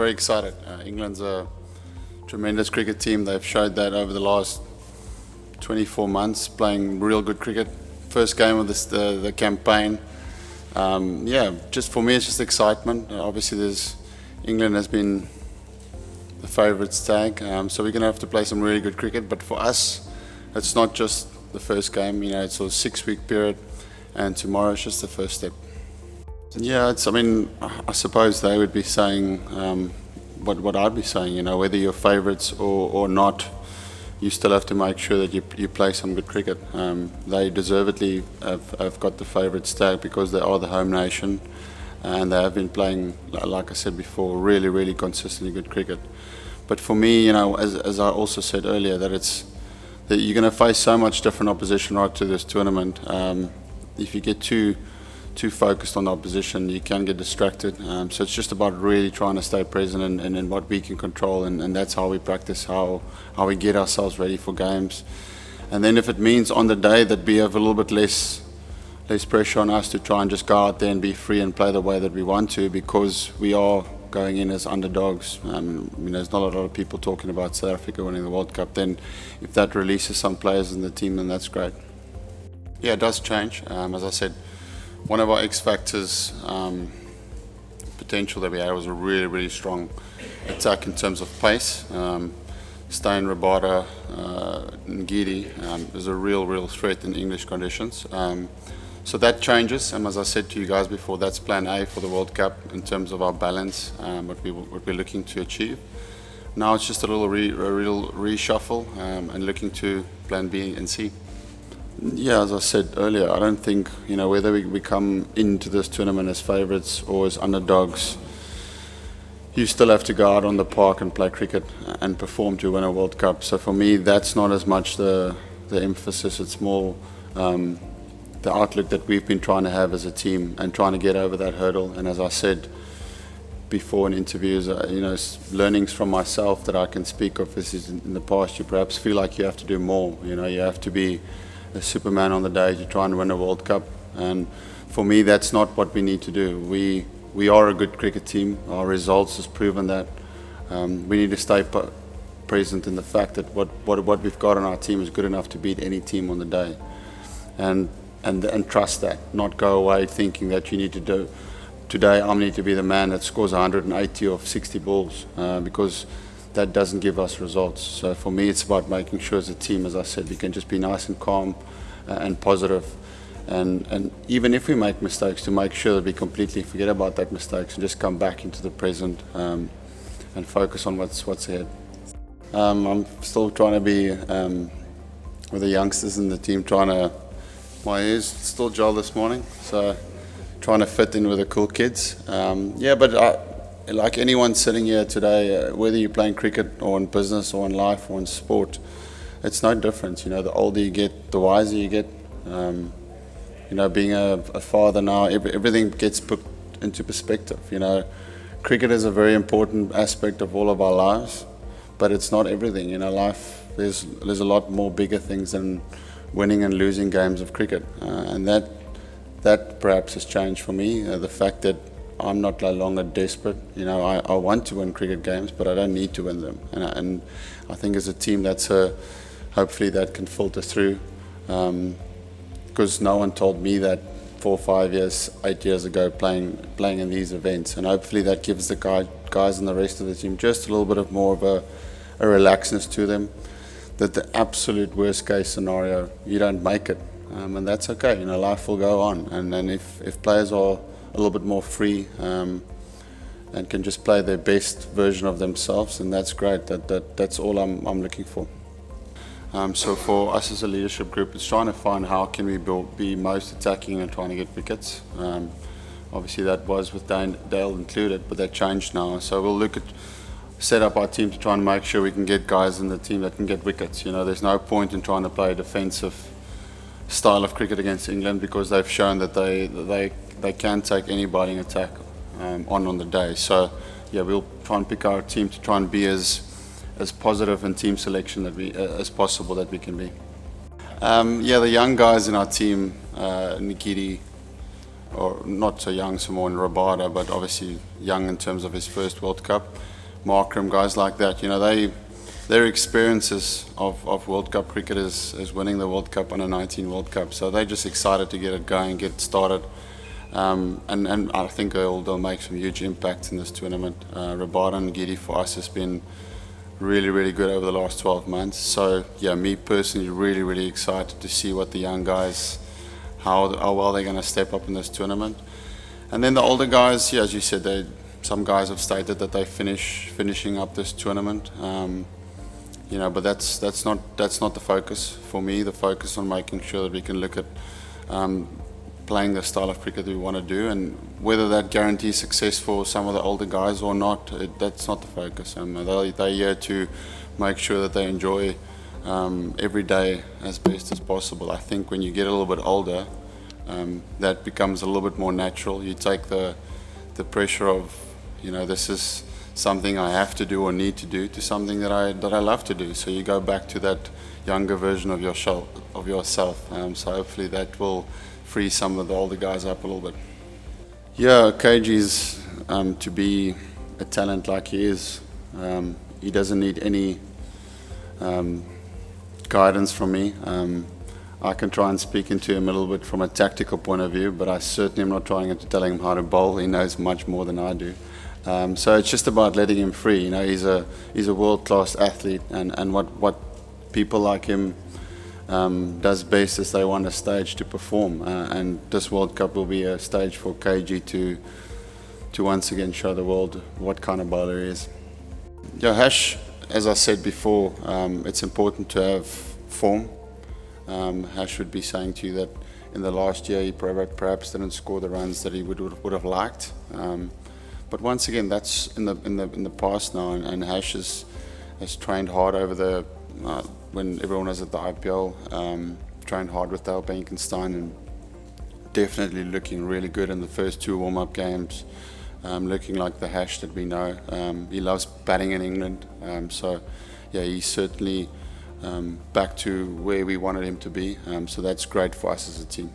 very excited. England's a tremendous cricket team. They've showed that over the last 24 months, playing real good cricket. First game of the campaign. Yeah, just for me, it's just excitement. Obviously, England has been the favourites tag, so we're going to have to play some really good cricket. But for us, it's not just the first game. It's a 6-week period, and tomorrow is just the first step. Yeah, I suppose they would be saying what I'd be saying. Whether you're favourites or not, you still have to make sure that you play some good cricket. They deservedly have got the favourites tag because they are the home nation, and they have been playing, like I said before, really, really consistently good cricket. But for me, as I also said earlier, that you're going to face so much different opposition right to this tournament. If you get too focused on the opposition, you can get distracted. So it's just about really trying to stay present in what we can control, and that's how we practice, how we get ourselves ready for games. And then if it means on the day that we have a little bit less pressure on us to try and just go out there and be free and play the way that we want to, because we are going in as underdogs. There's not a lot of people talking about South Africa winning the World Cup. Then if that releases some players in the team, then that's great. Yeah, it does change. As I said, one of our X factors potential that we had was a really, really strong attack in terms of pace. Steyn, Rabada, Ngidi is a real threat in English conditions. So that changes, and as I said to you guys before, that's plan A for the World Cup in terms of our balance, what we're looking to achieve. Now it's just a real reshuffle and looking to plan B and C. Yeah, as I said earlier, I don't think, whether we come into this tournament as favourites or as underdogs, you still have to go out on the park and play cricket and perform to win a World Cup. So for me, that's not as much the emphasis. It's more the outlook that we've been trying to have as a team and trying to get over that hurdle. And as I said before in interviews, learnings from myself that I can speak of is in the past, you perhaps feel like you have to do more. You have to be a Superman on the day to try and win a World Cup. And for me, that's not what we need to do. We are a good cricket team. Our results has proven that. We need to stay present in the fact that what we've got on our team is good enough to beat any team on the day. And trust that, not go away thinking that you need to do, today I need to be the man that scores 180 or 60 balls, because that doesn't give us results. So for me, it's about making sure as a team, as I said, we can just be nice and calm and positive. And even if we make mistakes, to make sure that we completely forget about that mistakes and just come back into the present and focus on what's ahead. I'm still trying to be with the youngsters in the team, my ears still gel this morning, so trying to fit in with the cool kids. Yeah, but like anyone sitting here today, whether you're playing cricket or in business or in life or in sport, it's no different. The older you get, the wiser you get. Being a father now, everything gets put into perspective. Cricket is a very important aspect of all of our lives, but it's not everything. Life, there's a lot more bigger things than winning and losing games of cricket, and that perhaps has changed for me. The fact that I'm not no longer desperate. I want to win cricket games, but I don't need to win them. And I think as a team, hopefully that can filter through. Because no one told me that 4, 5 years, 8 years ago playing in these events, and hopefully that gives the guys and the rest of the team just a little bit of more of a relaxedness to them, that the absolute worst case scenario, you don't make it, and that's okay. Life will go on, and then if players are a little bit more free and can just play their best version of themselves, and that's great. That's all I'm looking for. So for us as a leadership group, it's trying to find how can we be most attacking and trying to get wickets. Obviously that was with Dale included, but that changed now. So we'll set up our team to try and make sure we can get guys in the team that can get wickets. There's no point in trying to play a defensive style of cricket against England, because they've shown that they can take any bowling attack on the day. So yeah, we'll try and pick our team to try and be as positive in team selection as possible that we can be. Yeah, the young guys in our team, Ngidi, or not so young, Simone Rabada, but obviously young in terms of his first World Cup. Markram, guys like that, their experiences of World Cup cricket is winning the World Cup under 19 World Cup. So they're just excited to get it going, get started. And I think they'll make some huge impacts in this tournament. Rabada and Giddy for us has been really, really good over the last 12 months. So yeah, me personally, really excited to see what the young guys, how well they're going to step up in this tournament. And then the older guys, yeah, as you said, some guys have stated that they finishing up this tournament. But that's not the focus for me. The focus on making sure that we can look at playing the style of cricket we want to do, and whether that guarantees success for some of the older guys or not, that's not the focus. They're here to make sure that they enjoy every day as best as possible. I think when you get a little bit older, that becomes a little bit more natural. You take the pressure of, this is something I have to do or need to do, to something that I love to do. So you go back to that younger version of yourself. So hopefully that will free some of the older guys up a little bit. Yeah, KG's to be a talent like he is, he doesn't need any guidance from me. I can try and speak into him a little bit from a tactical point of view, but I certainly am not trying to tell him how to bowl. He knows much more than I do. So it's just about letting him free. He's a world-class athlete, and what people like him does best is they want a stage to perform, and this World Cup will be a stage for KG to once again show the world what kind of bowler he is. Yeah, Hash, as I said before, it's important to have form. Hash would be saying to you that in the last year he perhaps didn't score the runs that he would have liked. But once again, that's in the past now, and Hash has trained hard over when everyone was at the IPL, trained hard with Dale Benkenstein, and definitely looking really good in the first two warm-up games, looking like the Hash that we know. He loves batting in England, so yeah, he's certainly back to where we wanted him to be, so that's great for us as a team.